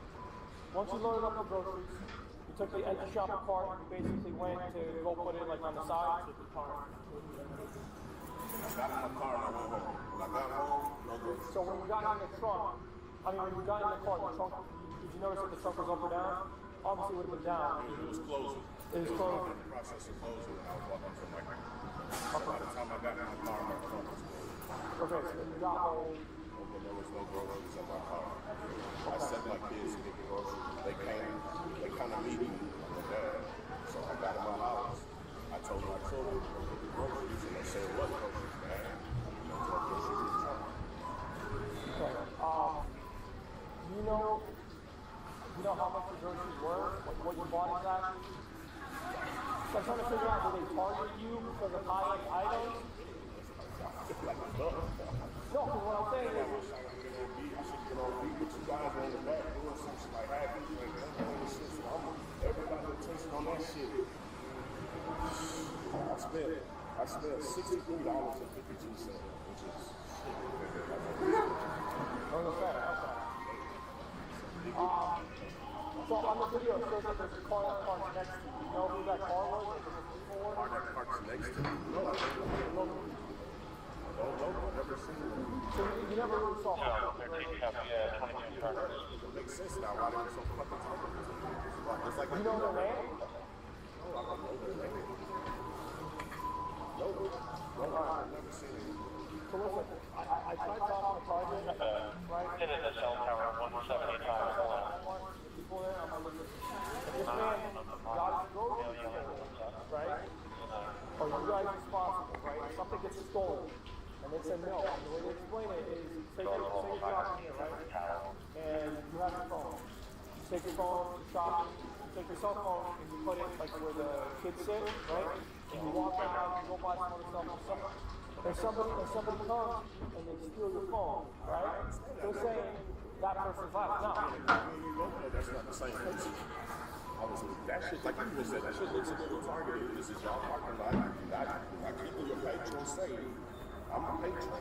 once you loaded up the groceries, you took the empty shopping cart and you basically went to go put it like on the side. I got in my car and I went home. When I got home, no groceries. So when you got in the trunk, when you got in the car, the trunk, did you notice that the trunk was up or down? Obviously it would have been down. It was closing. It was closing. In the process of closing, and I was walking from my car. So by the time I got in my car, my trunk was closed. Okay, so when you got home, And there was no groceries in my car. I sent my kids to get the groceries. They kind of meet me on the bed. So I got in my house. I told my children to go get the groceries, and they said, what groceries, man? No groceries in the trunk. okay, you know how much the groceries were? Like what you bought exactly? So I'm trying to figure out, did they target you because of high-end items? No, because what I'm saying is, I should get on beat with you guys on the back doing some shit like that. Everybody attention on that shit. I spent $63.52, which is so on the video, it shows that there's a car that parked next to you. You know who that car was? Or the car that parks next to me? No, I don't know. Never seen it. So you never really saw it? It makes sense now why they were so fucking talkative. It's like you know their name? No, I don't know their name. No, I've never seen it. So listen, I tried talking to Project, right? It is a cell tower 175. People there, I'm like, this man got his groceries stolen, right? Are you guys responsible, right? If something gets stolen, and they said no, and the way they explain it is, say you're shopping here, right? And you have your phone. You take your phone, you're shopping, you take your cell phone, and you put it like where the kids sit, right? And you walk out, you go buy some other stuff, and somebody comes and they steal your phone, right? They're saying that person's life. No. That's not the same person. That shit, like you just said, that shit looks a little targeted. This is y'all parking lot. I keep your patron safe. I'm a patron.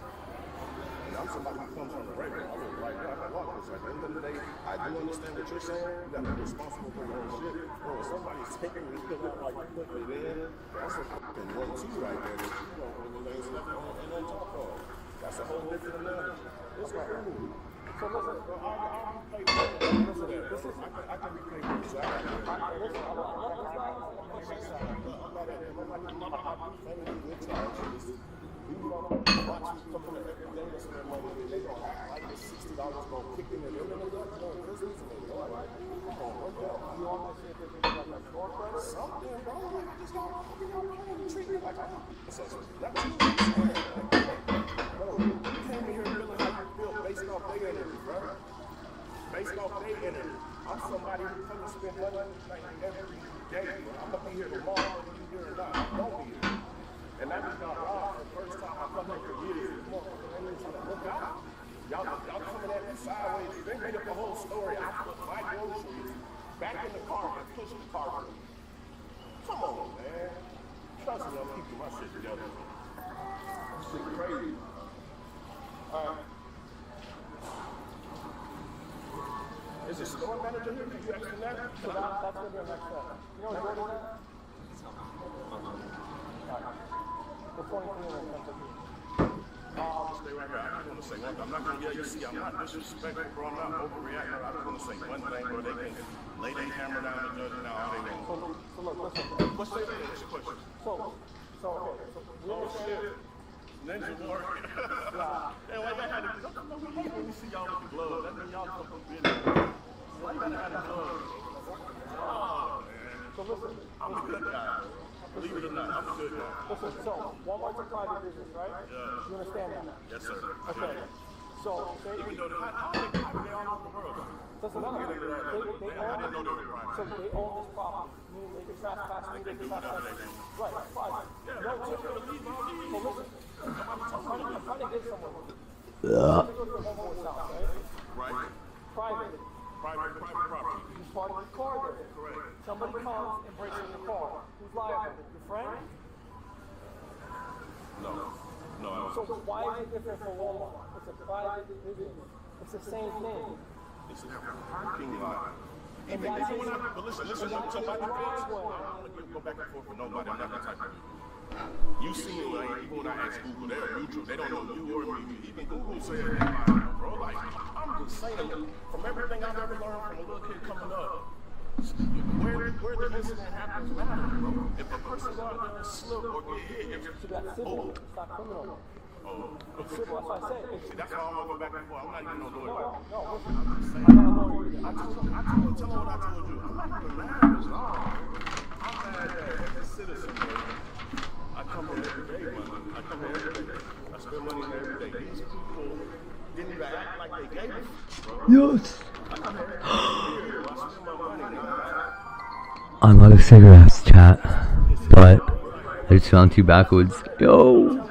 And I'm somebody who comes from the regular. I live right now. I can walk this. At the end of the day, I do understand what you're saying. You got to be responsible for your own shit. Bro, if somebody's taking it, feel like you put it in, that's a fucking 1-2 right there that you don't really left and on top of. That's a whole different level. It's like, ooh. So listen, I'll repay for it. Listen, this is, I can repay for it. So I can listen, I'm not you don't watch you come in every day to spend money, and they don't act like this $60 gonna kick in the end of the day, during Christmas, and they go like, work out. You want to see if there's like a store credit? Something, bro. Like, I just don't treat me like I'm that's you. Bro, you came in here feeling how you feel based off their energy, bro. Based off their energy. I'm somebody who comes to spend money like every day, bro. I'm gonna be here tomorrow, whether you here or not. I don't be here. And that is not wrong. The first time I come here for years, it's more trying to look out. Y'all coming at me sideways. They made up the whole story. I put my groceries back in the car and pushed the car. Come on, man. Trust me, I'm keeping my shit together. This shit crazy. Alright. Is the store manager here? Can you explain that? That's gonna be our next step. You know what Jordan said? We're 23 minutes. Stay right here. I just want to say one thing. I'm not going to get you see. I'm not disrespectful, bro. I'm not overreacting. I just want to say one thing, bro. They can lay their camera down and judge it now all they want. So look, listen. What's your question? So we understand. Ninja Warrior. Hey, why y'all had to do that? We hate when we see y'all with the gloves. That means y'all come from business. Why you gotta have the gloves? Oh, man. So listen, I'm a good guy. Believe it or not, I'm a good guy. Listen, so Walmart's a private business, right? Yeah. You understand that? Yes, sir. Okay. So even though how they all over the world. Listen, they own this property. Meaning they can trespass me, they can trespass me. Right, private. No, so listen. I'm trying to get someone. Right. Private property. You park your car there. Correct. Somebody comes and breaks in your car. Who's liable? Your friend? No. So why is it different for Walmart? It's a private business. It's the same thing. It's a parking lot. But listen, so my defense, I don't want to go back and forth with nobody. I'm not that type of dude. You see it, like, even when I ask Google, they're neutral. They don't know you or me. Even Google says, bro, like, I'm just saying, from everything I've ever learned from a little kid coming up, where the incident happens matters, bro. If a person go out there and slip or get hit, it's civil, it's not criminal. It's civil, that's what I said. That's why I want to go back and forth. I'm not even no lawyer. No, listen, I'm just saying. I'm not a lawyer. Tell them what I told you. I'm not even mad at this law. I'm mad at as a citizen, bro. I come here every day, man. I come here every day. I spend money here every day. These people didn't even act like they gave it, bro. Yes. I come here every year. I spend my money. I'm out of cigarettes, chat. But I just found two backwards. Yo.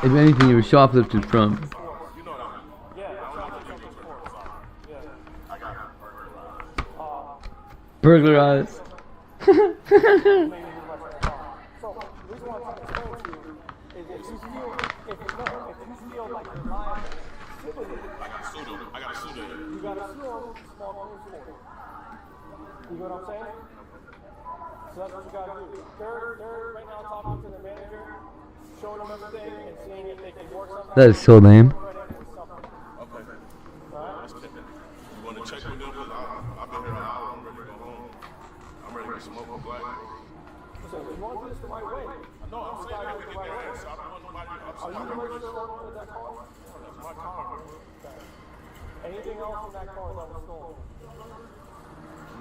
If anything, you were shoplifted from. Burglarized. So, the reason why I'm trying to explain to you is if you feel like you're liable, I gotta sue them. You gotta sue them, small claims court. You know what I'm saying? So that's what you gotta do. They're right now talking to the manager, showing them everything, and seeing if they can work something. That is so lame. Okay. Alright? You wanna check with them? I've been here an hour. I'm ready to go home. I'm ready to get some more black. So you want to do this the right way? No, I'm saying that we get the right way. So I don't want nobody upset. Are you the registered owner of that car? That's my car. Okay. Anything else in that car that was stolen?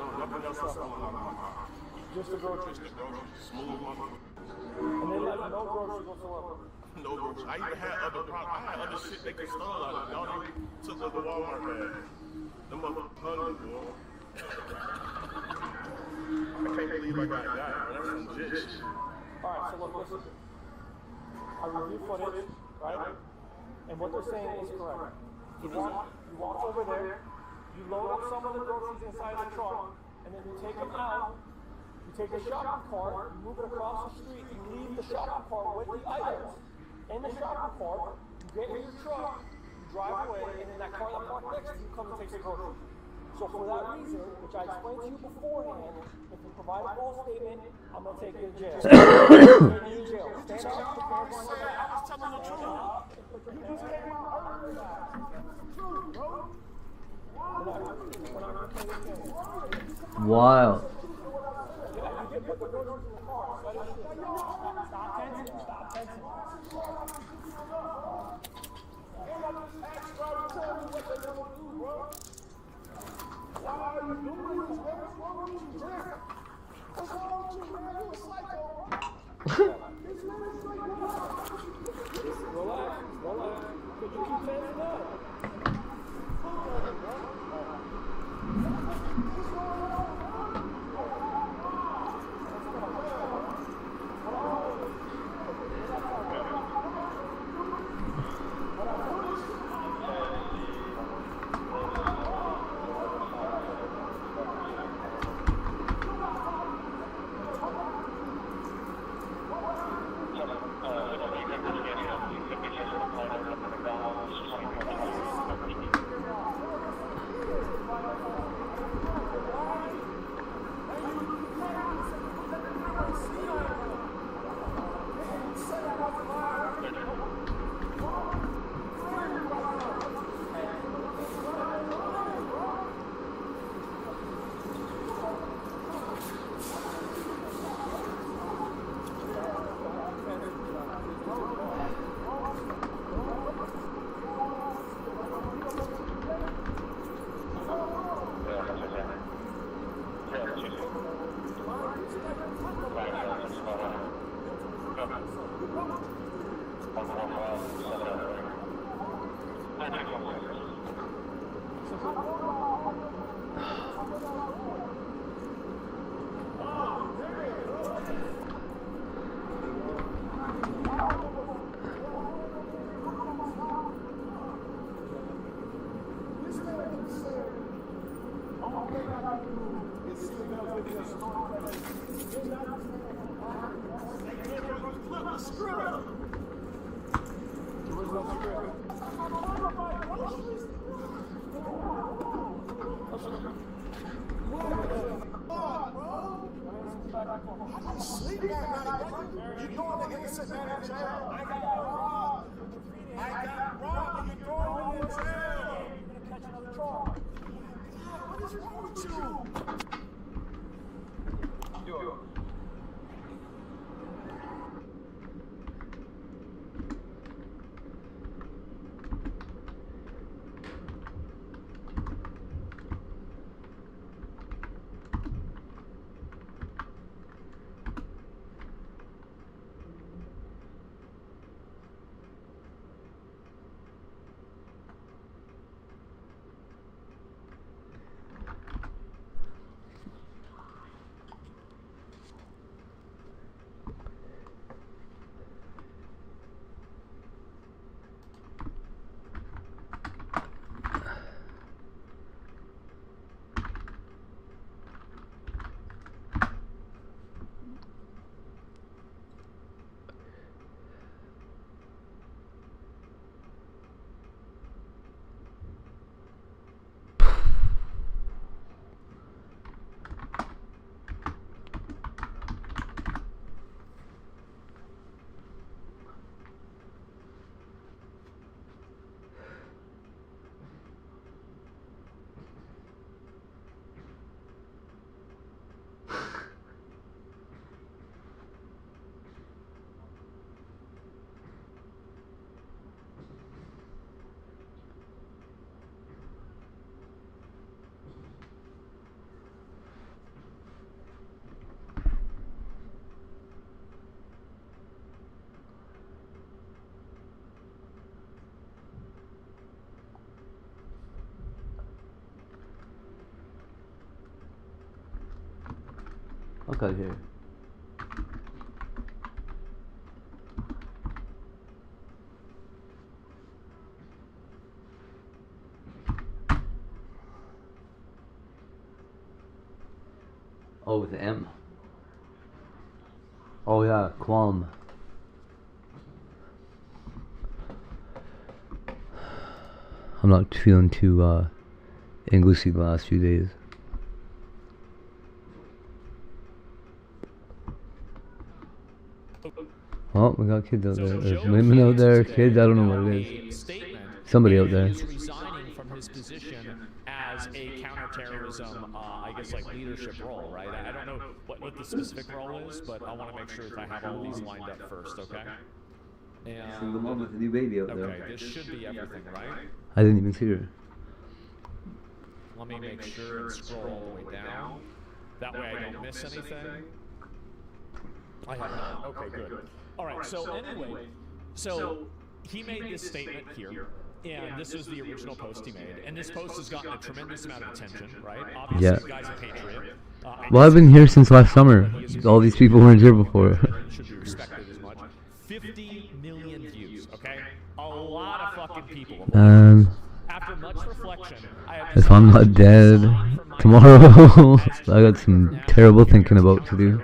No, nothing else was stolen out of my car. Just the groceries? Just the groceries. Smooth money. And they left no groceries whatsoever? No groceries. I even had other products. I had other shit they could steal out of. Y'all even took up the Walmart bag. Them motherfuckers hungry, boy. can't believe I got that. That's some bitch. Alright, so look, listen. I review footage, right? And what they're saying is correct. You walk over there, you load up some of the groceries inside the truck, and then you take them out. You take the shopping cart, you move it across the street, you leave the shopping cart with the items in the shopping cart, you get in your truck, you drive away, and then that car that parked next to you comes and takes the groceries. So for that reason, which I explained to you beforehand, if you provide a false statement, I'm going to take you to jail. Stand up, put your hands on your back. I was telling the truth. You just came out earlier. That's the truth, bro. Wild. Why are you doing this, man? What's wrong with you, Jack? What's wrong with you, man? You a psycho, bro. This man is like, Relax. Could you keep tensing up? sleep that night, bro. You throwing the innocent man in jail. I got robbed. You throwing me in jail. You're gonna catch another charge. What is wrong with you? cut here. Oh, with the M. Oh yeah, Qualm. I'm not feeling too Englishy the last few days. Oh, we got kids out there. There's women out there, kids. I don't know what it is. Somebody out there. He's resigning from his position as a counterterrorism, I guess, like leadership role, right? I don't know what the specific role is, but I want to make sure that I have all these lined up first, okay? And Single mom with a new baby out there. Okay, this should be everything, right? I didn't even see her. Let me make sure and scroll all the way down. That way I don't miss anything. I have not. Okay, good. All right, so anyway, so he made this statement here, and this was the original post he made, and this post has gotten a tremendous amount of attention, right? Obviously, Yeah. the guy's a patriot. Well, I've been here since last summer. All these people weren't here before. Should be respected as much. 50 million views, okay? A lot of fucking people. After much reflection, I have If I'm not dead tomorrow, I got some terrible thinking about to do.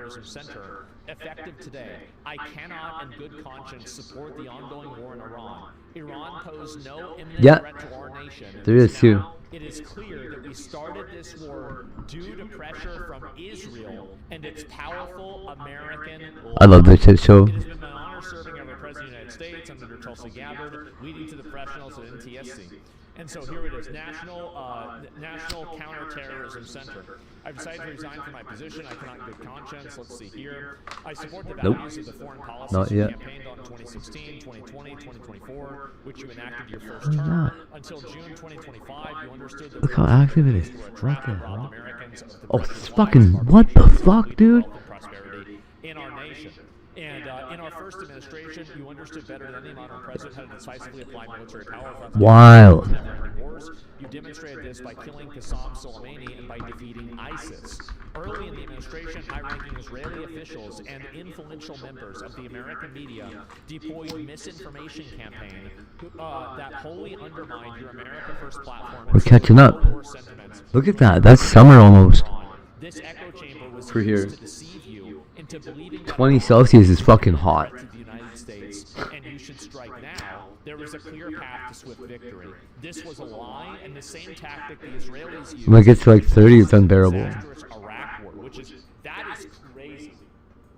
effective today. I cannot in good conscience support the ongoing war in Iran. Iran posed no imminent threat to our nation. There is too. It is clear that we started this war due to pressure from Israel and its powerful American. I love this shit show. It has been my honor serving as the President of the United States under Tulsi Gabbard, leading to the professionals at NTSC. And so here it is, National Counterterrorism Center. I've decided to resign from my position. I cannot in good conscience. Let's see here. I support the values of the foreign policies you campaigned on 2016, 2020, 2024, which you enacted your first term. Until June 2025, you understood that look how active it is. What the hell? Oh, it's fucking, what the fuck, dude? Prosperity in our nation. And in our first administration, you understood better than any modern president how to decisively apply military power. Wild. Wars. You demonstrated this by killing Qassam Soleimani and by defeating ISIS. Early in the administration, high-ranking Israeli officials and influential members of the American media deployed misinformation campaign that wholly undermined your America First platform. We're catching up. Look at that. That's summer almost. This echo chamber was For here. used to deceive you into believing 20 Celsius is fucking hot. the United States, and you should strike now. There was a clear path to swift victory. This was a lie, and the same tactic the Israelis used. When it gets to like 30, it's unbearable. Iraq war, which is crazy.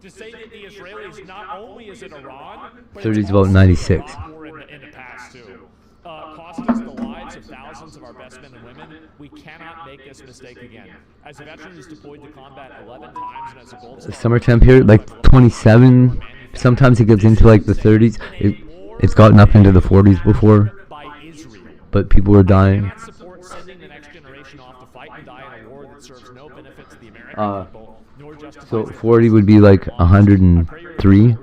To say that the Israelis, not only is it Iran, but 30 is about 96. war in the past too. Cost us the lives of thousands of our best men and women. We cannot make this mistake again. As a veteran who's deployed to combat 11 times and as a gold The summer temp here, like 27. Sometimes it gets into like the 30s. It's gotten up into the 40s before. But people were dying. support sending the next generation off to fight and die in a war that serves no benefit to the American people, nor justifies So 40 would be like 103.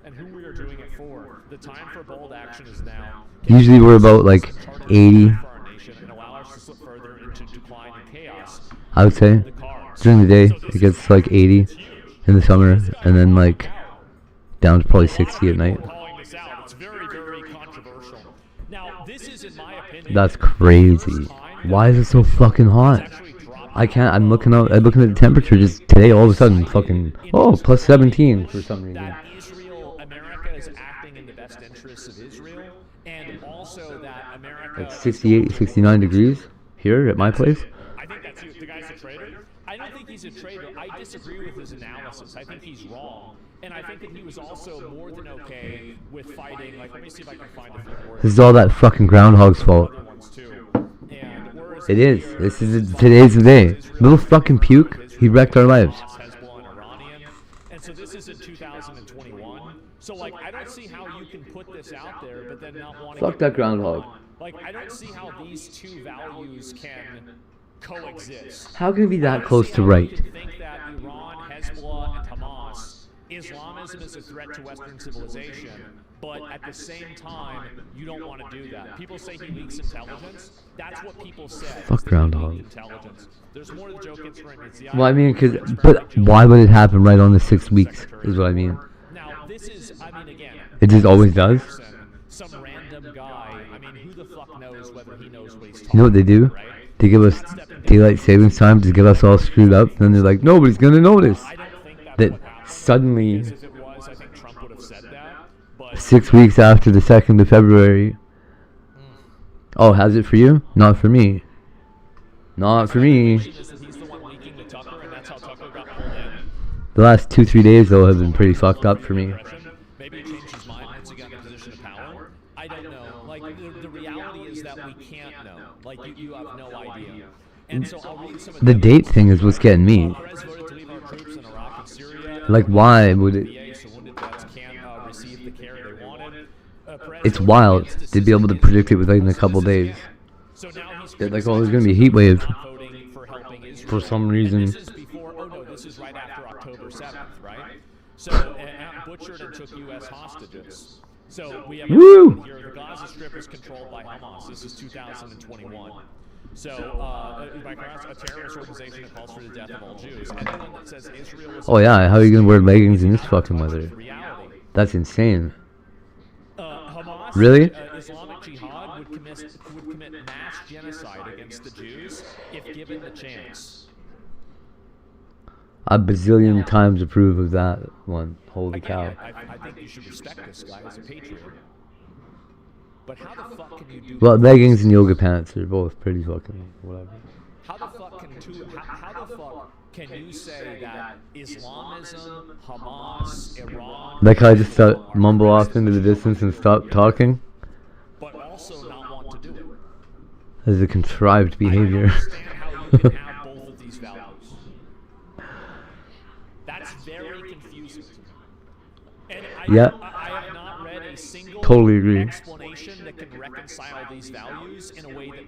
and who we are doing it for. The time for bold action is now. Usually we're about like 80. And allow us to slip further into decline and chaos. I would say. During the day, it gets like 80 in the summer, and then like down to probably 60 at night. It's very, very controversial. Now, this is, in my opinion, That's crazy. Why is it so fucking hot? I can't. I'm looking at the temperature just today. All of a sudden, fucking plus 17 for some reason. that America is acting in the best interests of Israel, and also that America. Like 68, 69 degrees here at my place. I think that's the guy's a traitor. I don't think he's a traitor. I disagree with his analysis. I think he's wrong, and I think that he was also more than okay with fighting. Like, let me see if I can find a few more. This is all that fucking groundhog's fault. It is. Today's the day. Little fucking puke. He wrecked our lives. And so this is in 2021. So like, I don't see how you can put this out there, but then not want to. Fuck that groundhog. Like, I don't see how these two values can coexist. How can it be that close to right? Think that Iran, Hezbollah, and Hamas Islamism is a threat to Western civilization, but at the same time, you don't want to do that. People say he leaks intelligence. That's what people say. Fuck groundhog. Intelligence. There's more to the joke. Well, I mean, but why would it happen right on the 6 weeks? Is what I mean. Now, this is, I mean, again, it just always does. Some random guy. I mean, who the fuck knows whether he knows what he's talking about? You know what they do? They give us daylight savings time to get us all screwed up. Then they're like, nobody's gonna notice that suddenly. 6 weeks after the 2nd of February. Oh, has it for you? Not for me. Not for me. The last 2-3 days though have been pretty fucked up for me. Maybe he changed his mind once he got in a position of power. I don't know. Like the reality is that we can't know. Like you have no idea. And so I'll read some of the date thing is what's getting me. Like why would it? It's wild to be able to predict it within a couple days. They're like, oh, there's gonna be a heat wave for some reason. This is right after October 7th, right? So, butchered and took U.S. hostages. So we have here, the Gaza Strip is controlled by Hamas. This is 2021. So, a terrorist organization that calls for the death of all Jews. Anyone that says Israel is oh yeah, how are you gonna wear leggings in this fucking weather? That's insane. Hamas, really? Islamic Jihad would commit mass genocide against the Jews if given the chance. A bazillion times approve of that one. Holy cow. I think you should respect this guy as a patriot. But how the fuck can you do well, leggings and yoga pants are both pretty fucking whatever. How the fuck can you say that Islamism, Hamas, Iran... Like how I just mumble off into the distance and stop talking? But also not want to do it. As a contrived behavior. I don't understand how you can have both of these values. That's very confusing. And I have not read a single totally agree. explanation that can reconcile these values in a way that